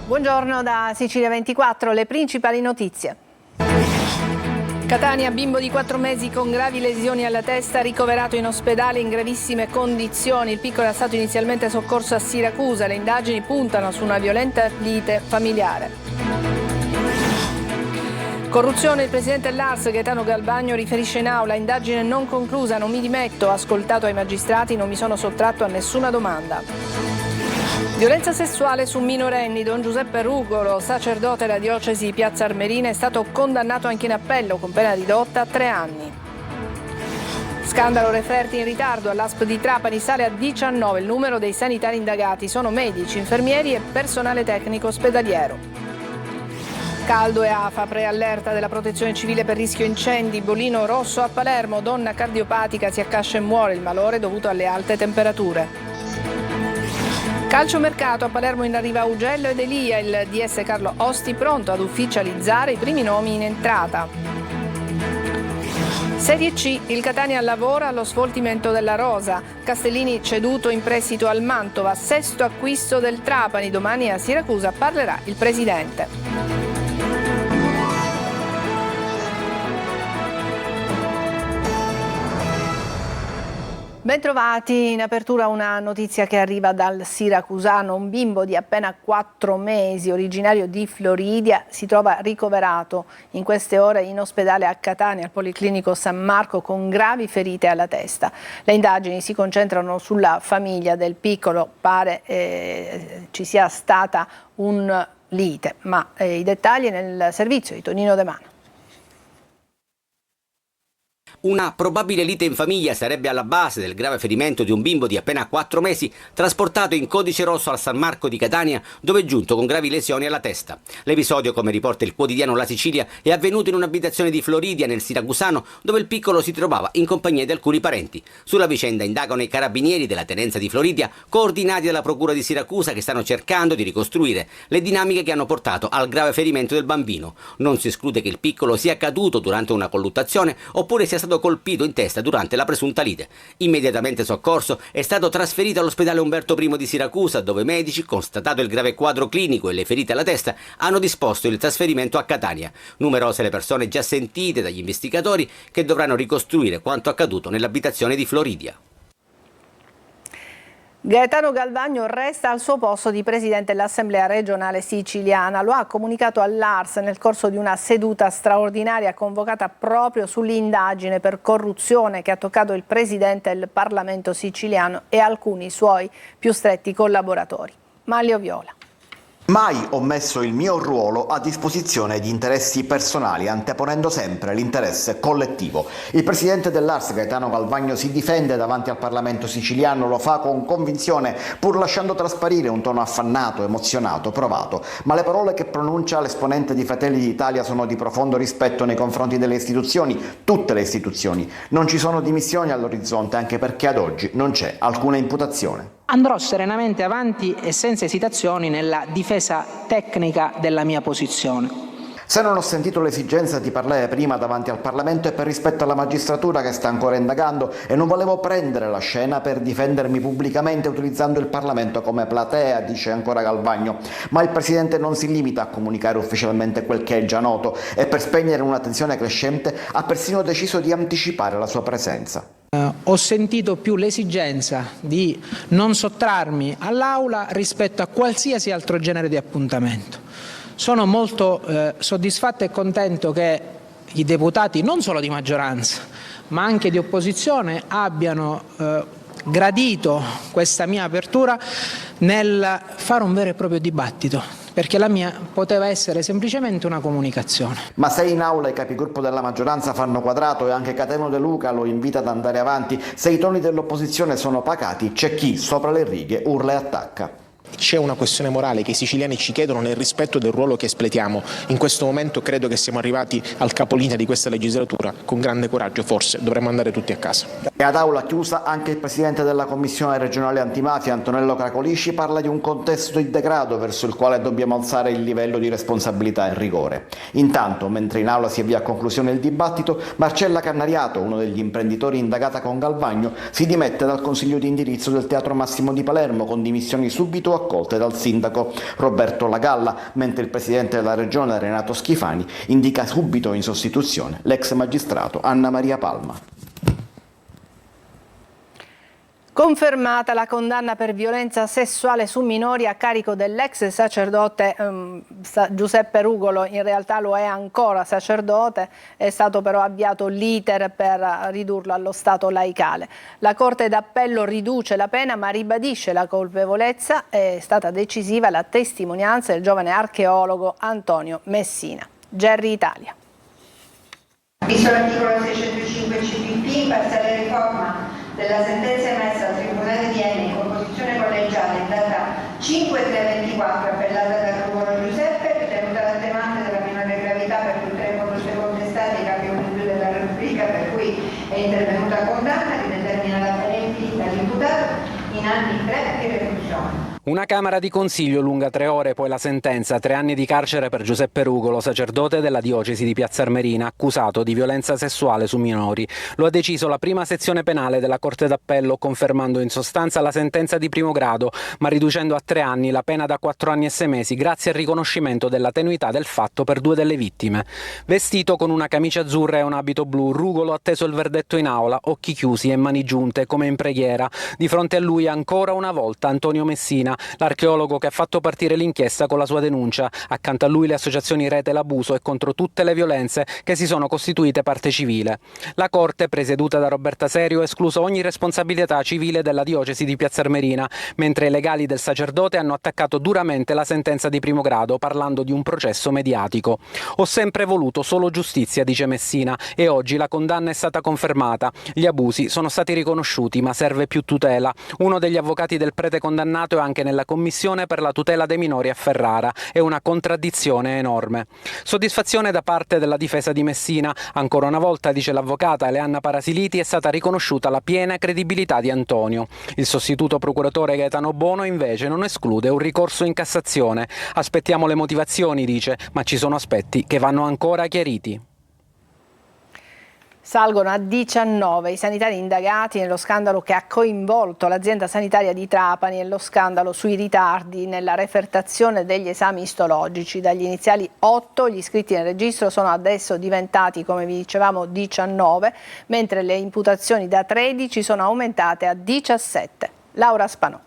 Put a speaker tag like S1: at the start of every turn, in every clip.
S1: Buongiorno da Sicilia 24, le principali notizie. Catania, bimbo di 4 mesi con gravi lesioni alla testa, ricoverato in ospedale in gravissime condizioni. Il piccolo è stato inizialmente soccorso a Siracusa, le indagini puntano su una violenta lite familiare. Corruzione, il presidente dell'ARS Gaetano Galvagno riferisce in aula: indagine non conclusa, non mi dimetto, ascoltato ai magistrati, non mi sono sottratto a nessuna domanda. Violenza sessuale su minorenni, Don Giuseppe Rugolo, sacerdote della diocesi di Piazza Armerina, è stato condannato anche in appello con pena ridotta a 3 anni. Scandalo referti in ritardo, all'ASP di Trapani sale a 19 il numero dei sanitari indagati, sono medici, infermieri e personale tecnico ospedaliero. Caldo e afa, preallerta della protezione civile per rischio incendi, bolino rosso a Palermo, donna cardiopatica si accascia e muore, il malore dovuto alle alte temperature. Calciomercato, a Palermo in arriva Augello ed Elia, il DS Carlo Osti pronto ad ufficializzare i primi nomi in entrata. Serie C, il Catania lavora allo sfoltimento della rosa, Castellini ceduto in prestito al Mantova, 6º acquisto del Trapani, domani a Siracusa parlerà il presidente. Bentrovati, in apertura una notizia che arriva dal siracusano. Un bimbo di appena 4 mesi, originario di Floridia, si trova ricoverato in queste ore in ospedale a Catania, al Policlinico San Marco, con gravi ferite alla testa. Le indagini si concentrano sulla famiglia del piccolo, pare ci sia stata un lite, ma i dettagli nel servizio di Tonino De Mano.
S2: Una probabile lite in famiglia sarebbe alla base del grave ferimento di un bimbo di appena 4 mesi trasportato in codice rosso al San Marco di Catania, dove è giunto con gravi lesioni alla testa. L'episodio, come riporta il quotidiano La Sicilia, è avvenuto in un'abitazione di Floridia, nel Siracusano, dove il piccolo si trovava in compagnia di alcuni parenti. Sulla vicenda indagano i carabinieri della tenenza di Floridia, coordinati dalla procura di Siracusa, che stanno cercando di ricostruire le dinamiche che hanno portato al grave ferimento del bambino. Non si esclude che il piccolo sia caduto durante una colluttazione oppure sia stato colpito in testa durante la presunta lite. Immediatamente soccorso, è stato trasferito all'ospedale Umberto I di Siracusa, dove medici, constatato il grave quadro clinico e le ferite alla testa, hanno disposto il trasferimento a Catania. Numerose le persone già sentite dagli investigatori, che dovranno ricostruire quanto accaduto nell'abitazione di Floridia.
S1: Gaetano Galvagno resta al suo posto di presidente dell'Assemblea regionale siciliana. Lo ha comunicato all'ARS nel corso di una seduta straordinaria convocata proprio sull'indagine per corruzione che ha toccato il presidente del Parlamento siciliano e alcuni suoi più stretti collaboratori. Manlio Viola.
S3: Mai ho messo il mio ruolo a disposizione di interessi personali, anteponendo sempre l'interesse collettivo. Il presidente dell'ARS Gaetano Galvagno si difende davanti al Parlamento siciliano, lo fa con convinzione, pur lasciando trasparire un tono affannato, emozionato, provato. Ma le parole che pronuncia l'esponente di Fratelli d'Italia sono di profondo rispetto nei confronti delle istituzioni, tutte le istituzioni. Non ci sono dimissioni all'orizzonte, anche perché ad oggi non c'è alcuna imputazione.
S4: Andrò serenamente avanti e senza esitazioni nella difesa tecnica della mia posizione.
S3: Se non ho sentito l'esigenza di parlare prima davanti al Parlamento è per rispetto alla magistratura che sta ancora indagando e non volevo prendere la scena per difendermi pubblicamente utilizzando il Parlamento come platea, dice ancora Galvagno. Ma il Presidente non si limita a comunicare ufficialmente quel che è già noto e per spegnere una tensione crescente ha persino deciso di anticipare la sua presenza.
S4: Ho sentito più l'esigenza di non sottrarmi all'Aula rispetto a qualsiasi altro genere di appuntamento. Sono molto soddisfatto e contento che i deputati, non solo di maggioranza, ma anche di opposizione, abbiano gradito questa mia apertura nel fare un vero e proprio dibattito, perché la mia poteva essere semplicemente una comunicazione.
S3: Ma se in aula i capigruppo della maggioranza fanno quadrato e anche Cateno De Luca lo invita ad andare avanti, se i toni dell'opposizione sono pacati, c'è chi sopra le righe urla e attacca.
S5: C'è una questione morale che i siciliani ci chiedono nel rispetto del ruolo che espletiamo. In questo momento credo che siamo arrivati al capolinea di questa legislatura. Con grande coraggio forse dovremmo andare tutti a casa.
S3: E ad aula chiusa anche il presidente della Commissione regionale antimafia, Antonello Cracolisci, parla di un contesto di degrado verso il quale dobbiamo alzare il livello di responsabilità e rigore. Intanto, mentre in aula si avvia a conclusione il dibattito, Marcella Cannariato, uno degli imprenditori indagata con Galvagno, si dimette dal consiglio di indirizzo del Teatro Massimo di Palermo con dimissioni subito stato accolte dal sindaco Roberto Lagalla, mentre il presidente della regione Renato Schifani indica subito in sostituzione l'ex magistrato Anna Maria Palma.
S1: Confermata la condanna per violenza sessuale su minori a carico dell'ex sacerdote Giuseppe Rugolo, in realtà lo è ancora sacerdote, è stato però avviato l'iter per ridurlo allo stato laicale. La Corte d'Appello riduce la pena ma ribadisce la colpevolezza, è stata decisiva la testimonianza del giovane archeologo Antonio Messina. Gerry Italia.
S6: Visto l'articolo 605 CPP, in parziale riforma della sentenza emessa dal Tribunale di Enna in composizione collegiale in data 5/3/24 appellata da Rugolo Giuseppe, ritenuta l'attenuante della minore gravità per tutte le condotte contestate ai capi 1 e 2 della Repubblica, per cui è intervenuta condanna, ridetermina la pena infinita all'imputato in anni 3 di reclusione.
S7: Una Camera di Consiglio lunga 3 ore, poi la sentenza, 3 anni di carcere per Giuseppe Rugolo, sacerdote della diocesi di Piazza Armerina, accusato di violenza sessuale su minori. Lo ha deciso la prima sezione penale della Corte d'Appello, confermando in sostanza la sentenza di primo grado, ma riducendo a 3 anni la pena da 4 anni e 6 mesi, grazie al riconoscimento della tenuità del fatto per 2 delle vittime. Vestito con una camicia azzurra e un abito blu, Rugolo ha atteso il verdetto in aula, occhi chiusi e mani giunte, come in preghiera. Di fronte a lui ancora una volta Antonio Messina, l'archeologo che ha fatto partire l'inchiesta con la sua denuncia. Accanto a lui le associazioni Rete l'Abuso e contro tutte le violenze che si sono costituite parte civile. La Corte, presieduta da Roberta Serio, ha escluso ogni responsabilità civile della diocesi di Piazza Armerina, mentre i legali del sacerdote hanno attaccato duramente la sentenza di primo grado, parlando di un processo mediatico. Ho sempre voluto solo giustizia, dice Messina, e oggi la condanna è stata confermata. Gli abusi sono stati riconosciuti, ma serve più tutela. Uno degli avvocati del prete condannato è anche nella commissione per la tutela dei minori a Ferrara. È una contraddizione enorme. Soddisfazione da parte della difesa di Messina. Ancora una volta, dice l'avvocata Eleanna Parasiliti, è stata riconosciuta la piena credibilità di Antonio. Il sostituto procuratore Gaetano Bono invece non esclude un ricorso in Cassazione. Aspettiamo le motivazioni, dice, ma ci sono aspetti che vanno ancora chiariti.
S1: Salgono a 19 i sanitari indagati nello scandalo che ha coinvolto l'azienda sanitaria di Trapani e lo scandalo sui ritardi nella refertazione degli esami istologici. Dagli iniziali 8 gli iscritti nel registro sono adesso diventati, come vi dicevamo, 19, mentre le imputazioni da 13 sono aumentate a 17. Laura Spanò.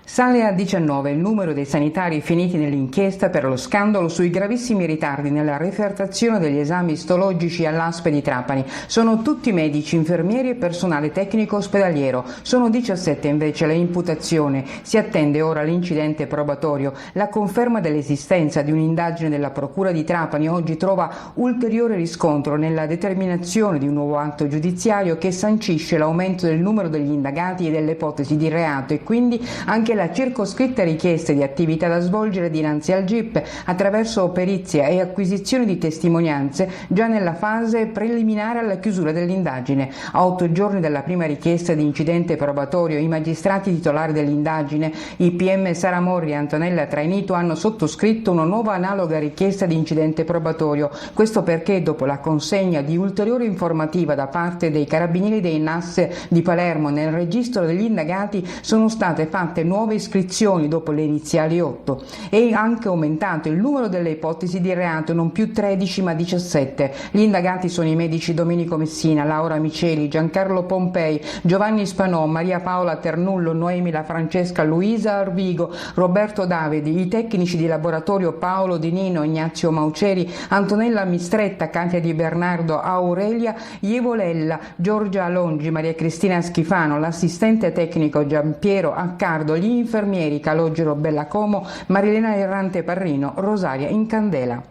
S8: Sale a 19 il numero dei sanitari finiti nell'inchiesta per lo scandalo sui gravissimi ritardi nella refertazione degli esami istologici all'ASP di Trapani. Sono tutti medici, infermieri e personale tecnico ospedaliero. Sono 17 invece le imputazioni. Si attende ora l'incidente probatorio. La conferma dell'esistenza di un'indagine della Procura di Trapani oggi trova ulteriore riscontro nella determinazione di un nuovo atto giudiziario che sancisce l'aumento del numero degli indagati e delle ipotesi di reato e quindi anche la circoscritta richiesta di attività da svolgere dinanzi al GIP attraverso perizia e acquisizione di testimonianze già nella fase preliminare alla chiusura dell'indagine. A 8 giorni dalla prima richiesta di incidente probatorio, i magistrati titolari dell'indagine, i PM Sara Morri e Antonella Trainito, hanno sottoscritto una nuova analoga richiesta di incidente probatorio. Questo perché dopo la consegna di ulteriore informativa da parte dei carabinieri dei NAS di Palermo nel registro degli indagati sono state fatte nuove iscrizioni dopo le iniziali 8 e anche aumentato il numero delle ipotesi di reato, non più 13 ma 17. Gli indagati sono i medici Domenico Messina, Laura Miceli, Giancarlo Pompei, Giovanni Spanò, Maria Paola Ternullo, Noemi La Francesca, Luisa Arvigo, Roberto Davidi, i tecnici di laboratorio Paolo Di Nino, Ignazio Mauceri, Antonella Mistretta, Katia Di Bernardo, Aurelia Ievolella, Giorgia Alongi, Maria Cristina Schifano, l'assistente tecnico Giampiero Accardo, gli infermieri Calogero Bellacomo, Marilena Errante Parrino, Rosaria Incandela.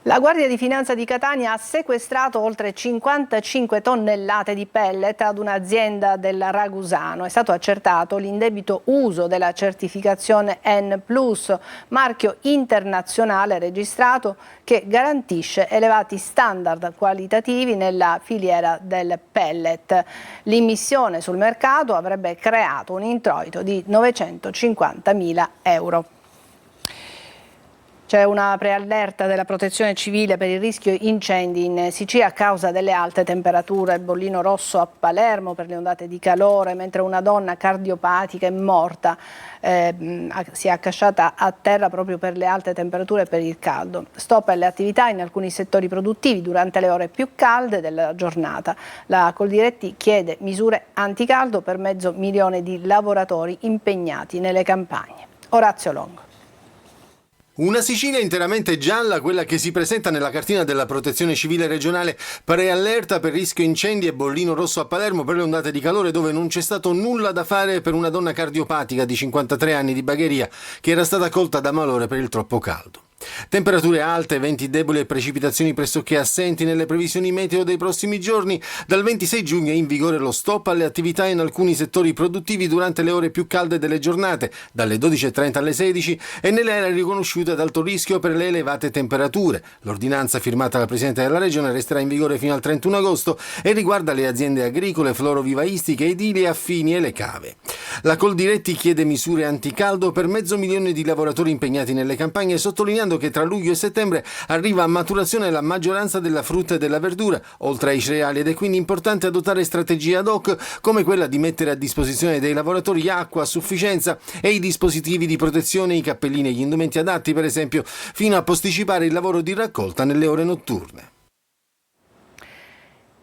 S1: La Guardia di Finanza di Catania ha sequestrato oltre 55 tonnellate di pellet ad un'azienda del Ragusano. È stato accertato l'indebito uso della certificazione N+, marchio internazionale registrato che garantisce elevati standard qualitativi nella filiera del pellet. L'immissione sul mercato avrebbe creato un introito di 950.000 euro. C'è una preallerta della Protezione Civile per il rischio incendi in Sicilia a causa delle alte temperature. Il bollino rosso a Palermo per le ondate di calore, mentre una donna cardiopatica è morta, si è accasciata a terra proprio per le alte temperature e per il caldo. Stop alle attività in alcuni settori produttivi durante le ore più calde della giornata. La Coldiretti chiede misure anticaldo per 500.000 di lavoratori impegnati nelle campagne. Orazio Longo.
S9: Una Sicilia interamente gialla, quella che si presenta nella cartina della Protezione Civile regionale, preallerta per rischio incendi e bollino rosso a Palermo per le ondate di calore, dove non c'è stato nulla da fare per una donna cardiopatica di 53 anni di Bagheria che era stata colta da malore per il troppo caldo. Temperature alte, venti deboli e precipitazioni pressoché assenti nelle previsioni meteo dei prossimi giorni. Dal 26 giugno è in vigore lo stop alle attività in alcuni settori produttivi durante le ore più calde delle giornate, dalle 12.30 alle 16, e nelle aree riconosciute ad alto rischio per le elevate temperature. L'ordinanza firmata dal Presidente della Regione resterà in vigore fino al 31 agosto e riguarda le aziende agricole, florovivaistiche, edili, affini e le cave. La Coldiretti chiede misure anticaldo per 500.000 di lavoratori impegnati nelle campagne, sottolineando che tra luglio e settembre arriva a maturazione la maggioranza della frutta e della verdura, oltre ai cereali, ed è quindi importante adottare strategie ad hoc come quella di mettere a disposizione dei lavoratori acqua a sufficienza e i dispositivi di protezione, i cappellini e gli indumenti adatti, per esempio, fino a posticipare il lavoro di raccolta nelle ore notturne.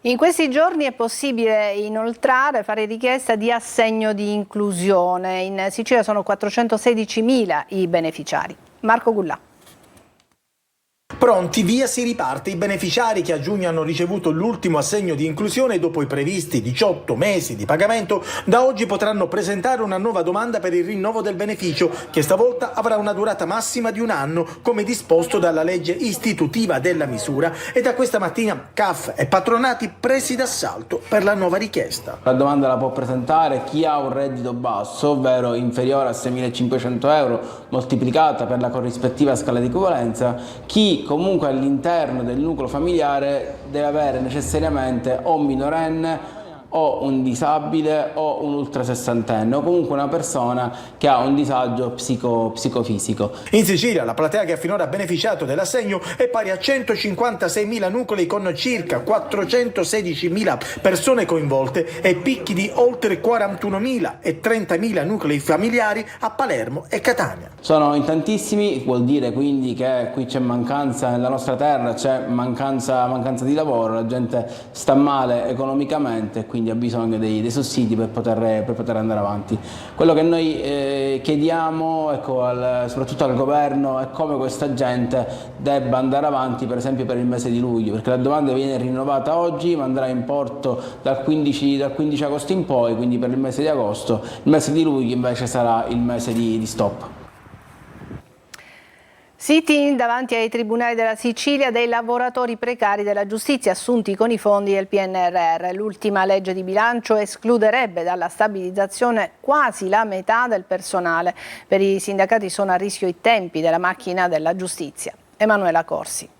S1: In questi giorni è possibile inoltrare, fare richiesta di assegno di inclusione. In Sicilia sono 416.000 i beneficiari. Marco Gullà.
S10: Pronti, via si riparte. I beneficiari che a giugno hanno ricevuto l'ultimo assegno di inclusione dopo i previsti 18 mesi di pagamento, da oggi potranno presentare una nuova domanda per il rinnovo del beneficio, che stavolta avrà una durata massima di 1 anno, come disposto dalla legge istitutiva della misura, e da questa mattina CAF e patronati presi d'assalto per la nuova richiesta.
S11: La domanda la può presentare chi ha un reddito basso, ovvero inferiore a 6.500 euro, moltiplicata per la corrispettiva scala di equivalenza, chi comunque all'interno del nucleo familiare deve avere necessariamente o un minorenne o un disabile o un ultrasessantenne, o comunque una persona che ha un disagio psicofisico.
S10: In Sicilia la platea che ha finora beneficiato dell'assegno è pari a 156.000 nuclei con circa 416.000 persone coinvolte e picchi di oltre 41.000 e 30.000 nuclei familiari a Palermo e Catania.
S11: Sono in tantissimi, vuol dire quindi che qui c'è mancanza nella nostra terra, c'è mancanza di lavoro, la gente sta male economicamente, quindi ha bisogno dei sussidi per poter andare avanti. Quello che noi chiediamo, soprattutto al governo, è come questa gente debba andare avanti, per esempio per il mese di luglio, perché la domanda viene rinnovata oggi ma andrà in porto dal 15 agosto in poi, quindi per il mese di agosto. Il mese di luglio invece sarà il mese di stop.
S1: Sit-in davanti ai tribunali della Sicilia dei lavoratori precari della giustizia assunti con i fondi del PNRR. L'ultima legge di bilancio escluderebbe dalla stabilizzazione quasi la metà del personale. Per i sindacati sono a rischio i tempi della macchina della giustizia. Emanuela Corsi.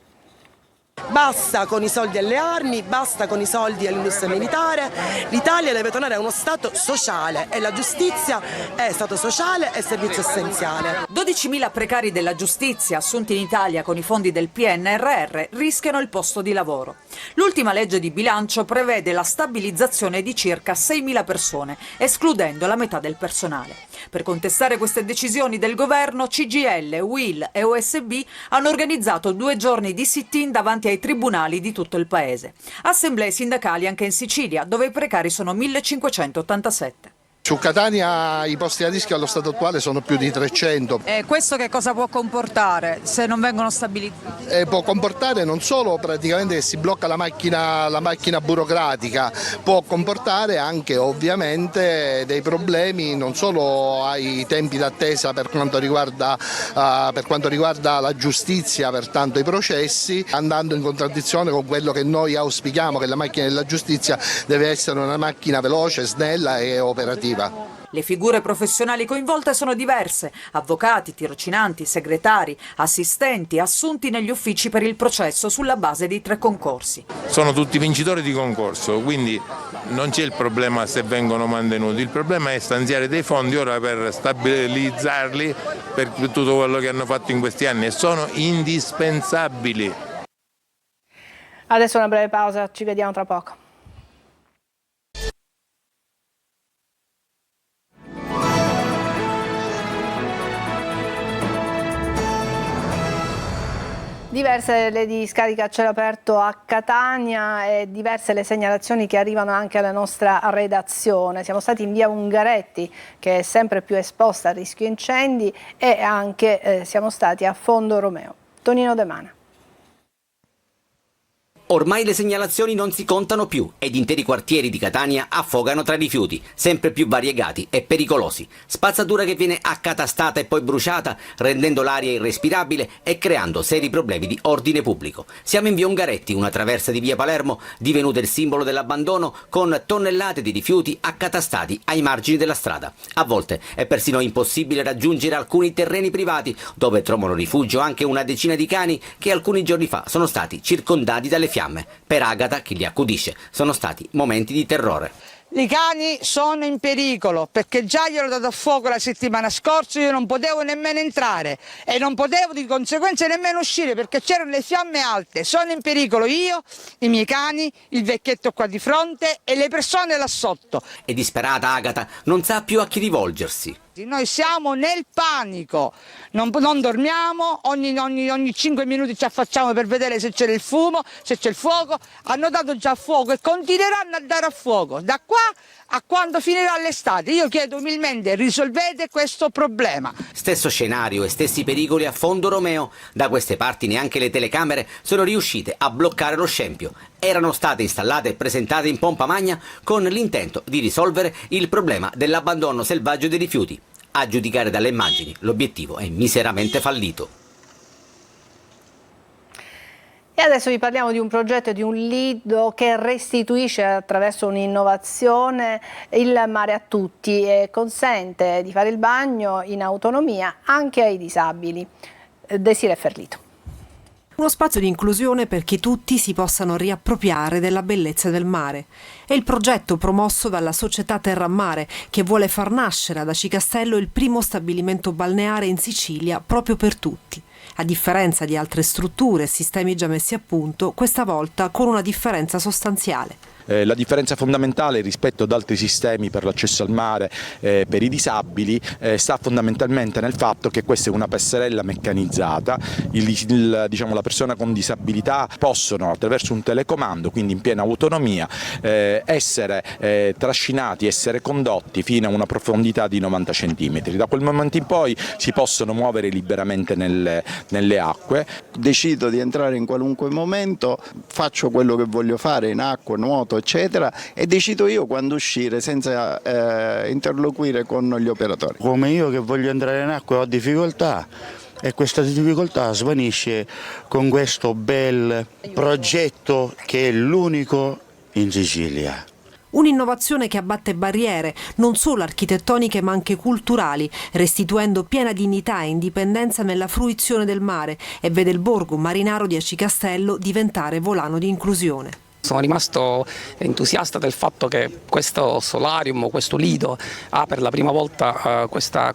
S12: Basta con i soldi alle armi, basta con i soldi all'industria militare. L'Italia deve tornare a uno Stato sociale e la giustizia è Stato sociale e servizio essenziale.
S13: 12.000 precari della giustizia assunti in Italia con i fondi del PNRR rischiano il posto di lavoro. L'ultima legge di bilancio prevede la stabilizzazione di circa 6.000 persone, escludendo la metà del personale. Per contestare queste decisioni del governo, CGIL, UIL e OSB hanno organizzato 2 giorni di sit-in davanti ai tribunali di tutto il paese. Assemblee sindacali anche in Sicilia, dove i precari sono 1.587.
S14: Su Catania i posti a rischio allo stato attuale sono più di 300.
S13: E questo che cosa può comportare se non vengono stabilizzati?
S14: Può comportare non solo praticamente che si blocca la macchina burocratica, può comportare anche ovviamente dei problemi non solo ai tempi d'attesa per quanto riguarda la giustizia, pertanto i processi, andando in contraddizione con quello che noi auspichiamo, che la macchina della giustizia deve essere una macchina veloce, snella e operativa.
S13: Le figure professionali coinvolte sono diverse: avvocati, tirocinanti, segretari, assistenti, assunti negli uffici per il processo sulla base di 3 concorsi.
S15: Sono tutti vincitori di concorso, quindi non c'è il problema se vengono mantenuti, il problema è stanziare dei fondi ora per stabilizzarli per tutto quello che hanno fatto in questi anni e sono indispensabili.
S1: Adesso una breve pausa, ci vediamo tra poco. Diverse le discariche a cielo aperto a Catania e diverse le segnalazioni che arrivano anche alla nostra redazione. Siamo stati in via Ungaretti, che è sempre più esposta a rischio incendi, e anche siamo stati a Fondo Romeo. Tonino De Mana.
S2: Ormai le segnalazioni non si contano più ed interi quartieri di Catania affogano tra rifiuti, sempre più variegati e pericolosi. Spazzatura che viene accatastata e poi bruciata, rendendo l'aria irrespirabile e creando seri problemi di ordine pubblico. Siamo in via Ungaretti, una traversa di via Palermo, divenuta il simbolo dell'abbandono, con tonnellate di rifiuti accatastati ai margini della strada. A volte è persino impossibile raggiungere alcuni terreni privati, dove trovano rifugio anche una decina di cani che alcuni giorni fa sono stati circondati dalle fiamme. Per Agata, chi li accudisce, sono stati momenti di terrore.
S16: I cani sono in pericolo perché già glielo ho dato a fuoco la settimana scorsa, io non potevo nemmeno entrare e non potevo di conseguenza nemmeno uscire perché c'erano le fiamme alte. Sono in pericolo io, i miei cani, il vecchietto qua di fronte e le persone là sotto.
S2: E disperata Agata non sa più a chi rivolgersi.
S16: Noi siamo nel panico, non dormiamo, ogni 5 minuti ci affacciamo per vedere se c'è il fumo, se c'è il fuoco. Hanno dato già a fuoco e continueranno a dare a fuoco da qua a quando finirà l'estate. Io chiedo umilmente, risolvete questo problema.
S2: Stesso scenario e stessi pericoli a Fondo Romeo. Da queste parti neanche le telecamere sono riuscite a bloccare lo scempio. Erano state installate e presentate in pompa magna con l'intento di risolvere il problema dell'abbandono selvaggio dei rifiuti. A giudicare dalle immagini, l'obiettivo è miseramente fallito.
S1: E adesso vi parliamo di un progetto, di un lido che restituisce attraverso un'innovazione il mare a tutti e consente di fare il bagno in autonomia anche ai disabili. Desiree Ferlito.
S17: Uno spazio di inclusione perché tutti si possano riappropriare della bellezza del mare. È il progetto promosso dalla società Terra Mare che vuole far nascere ad Aci Castello il primo stabilimento balneare in Sicilia proprio per tutti. A differenza di altre strutture e sistemi già messi a punto, questa volta con una differenza sostanziale.
S18: La differenza fondamentale rispetto ad altri sistemi per l'accesso al mare per i disabili sta fondamentalmente nel fatto che questa è una passerella meccanizzata, la persona con disabilità possono attraverso un telecomando, quindi in piena autonomia, essere trascinati, essere condotti fino a una profondità di 90 cm. Da quel momento in poi si possono muovere liberamente nelle acque.
S19: Decido di entrare in qualunque momento, faccio quello che voglio fare in acqua, nuoto eccetera e decido io quando uscire senza interloquire con gli operatori.
S20: Come io che voglio entrare in acqua ho difficoltà e questa difficoltà svanisce con questo bel progetto che è l'unico in Sicilia.
S17: Un'innovazione che abbatte barriere, non solo architettoniche ma anche culturali, restituendo piena dignità e indipendenza nella fruizione del mare e vede il borgo marinaro di Aci Castello diventare volano di inclusione.
S21: Sono rimasto entusiasta del fatto che questo solarium, questo lido, ha per la prima volta questa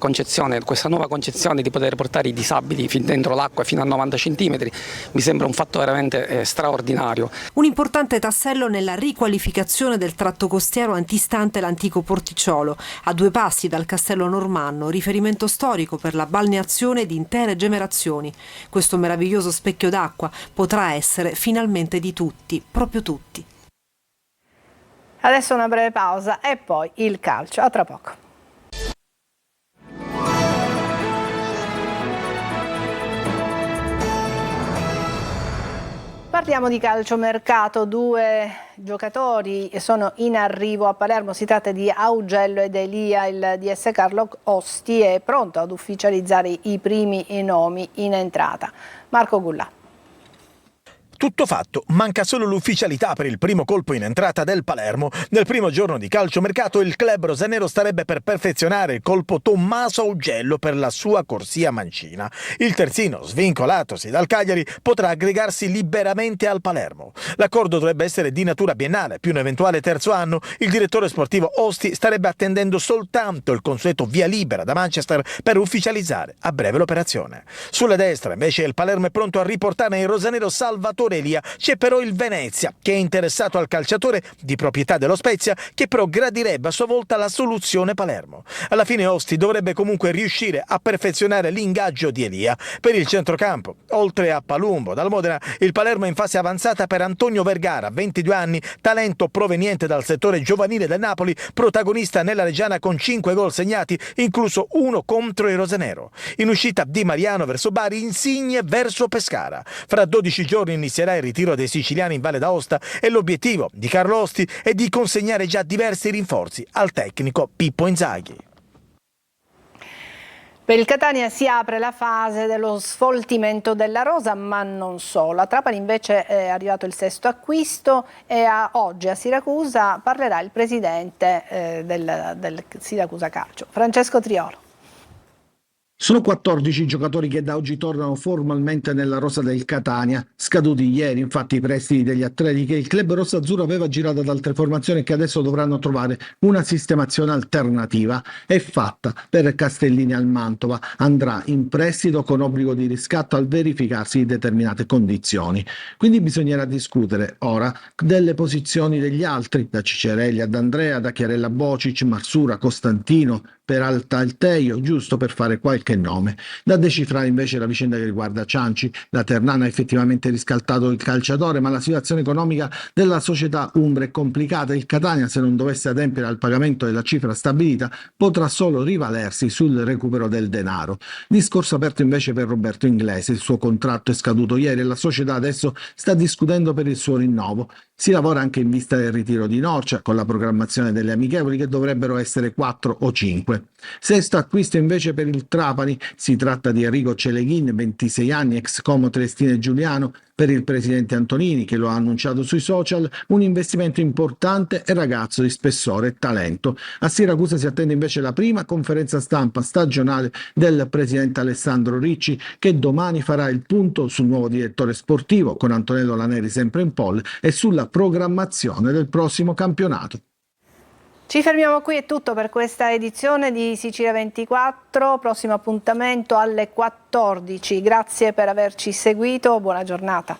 S21: nuova concezione di poter portare i disabili fin dentro l'acqua fino a 90 cm. Mi sembra un fatto veramente straordinario.
S17: Un importante tassello nella riqualificazione del tratto costiero antistante l'antico porticciolo, a 2 passi dal Castello Normanno, riferimento storico per la balneazione di intere generazioni. Questo meraviglioso specchio d'acqua potrà essere finalmente di tutti, proprio tutti.
S1: Adesso una breve pausa e poi il calcio. A tra poco. Parliamo di calciomercato, 2 giocatori sono in arrivo a Palermo, si tratta di Augello ed Elia, il DS Carlo Osti è pronto ad ufficializzare i primi nomi in entrata. Marco Gullà.
S10: tutto fatto, manca solo l'ufficialità per il primo colpo in entrata del Palermo. Nel primo giorno di calciomercato il club rosanero starebbe per perfezionare il colpo Tommaso Augello per la sua corsia mancina. Il terzino, svincolatosi dal Cagliari, potrà aggregarsi liberamente al Palermo. L'accordo dovrebbe essere di natura biennale, più un eventuale terzo anno. Il direttore sportivo Osti starebbe attendendo soltanto il consueto via libera da Manchester per ufficializzare a breve l'operazione. Sulla destra invece il Palermo è pronto a riportare in rosanero Salvatore Elia. C'è però il Venezia che è interessato al calciatore di proprietà dello Spezia, che però gradirebbe a sua volta la soluzione Palermo. Alla fine Osti dovrebbe comunque riuscire a perfezionare l'ingaggio di Elia. Per il centrocampo, oltre a Palumbo dal Modena, il Palermo è in fase avanzata per Antonio Vergara, 22 anni, talento proveniente dal settore giovanile del Napoli, protagonista nella Reggiana con 5 gol segnati, incluso uno contro il rosanero. In uscita Di Mariano verso Bari, Insigne verso Pescara. Fra 12 giorni inizierà il ritiro dei siciliani in Valle d'Aosta e l'obiettivo di Carlo Osti è di consegnare già diversi rinforzi al tecnico Pippo Inzaghi.
S1: Per il Catania si apre la fase dello sfoltimento della rosa, ma non solo. A Trapani invece è arrivato il sesto acquisto e oggi a Siracusa parlerà il presidente del Siracusa Calcio, Francesco Triolo.
S4: Sono 14 giocatori che da oggi tornano formalmente nella rosa del Catania. Scaduti ieri infatti i prestiti degli atleti che il club rossazzurro aveva girato ad altre formazioni che adesso dovranno trovare una sistemazione alternativa. È fatta per Castellini al Mantova. Andrà in prestito con obbligo di riscatto al verificarsi di determinate condizioni. Quindi bisognerà discutere ora delle posizioni degli altri, da Cicerelli ad Andrea, da Chiarella Bocic, Marsura, Costantino, Peralta Alteio, giusto per fare qualche nome. Da decifrare invece la vicenda che riguarda Cianci. La Ternana ha effettivamente riscaldato il calciatore, ma la situazione economica della società umbra è complicata. Il Catania, se non dovesse adempiere al pagamento della cifra stabilita, potrà solo rivalersi sul recupero del denaro. Discorso aperto invece per Roberto Inglese. Il suo contratto è scaduto ieri e la società adesso sta discutendo per il suo rinnovo. Si lavora anche in vista del ritiro di Norcia, con la programmazione delle amichevoli che dovrebbero essere 4 o 5. Sesto acquisto invece per il Trapani. Si tratta di Enrico Celeghin, 26 anni, ex Como Triestino e Giuliano. Per il presidente Antonini, che lo ha annunciato sui social, un investimento importante e ragazzo di spessore e talento. A Siracusa si attende invece la prima conferenza stampa stagionale del presidente Alessandro Ricci, che domani farà il punto sul nuovo direttore sportivo, con Antonello Laneri sempre in pole, e sulla programmazione del prossimo campionato.
S1: Ci fermiamo qui, è tutto per questa edizione di Sicilia 24, prossimo appuntamento alle 14. Grazie per averci seguito, buona giornata.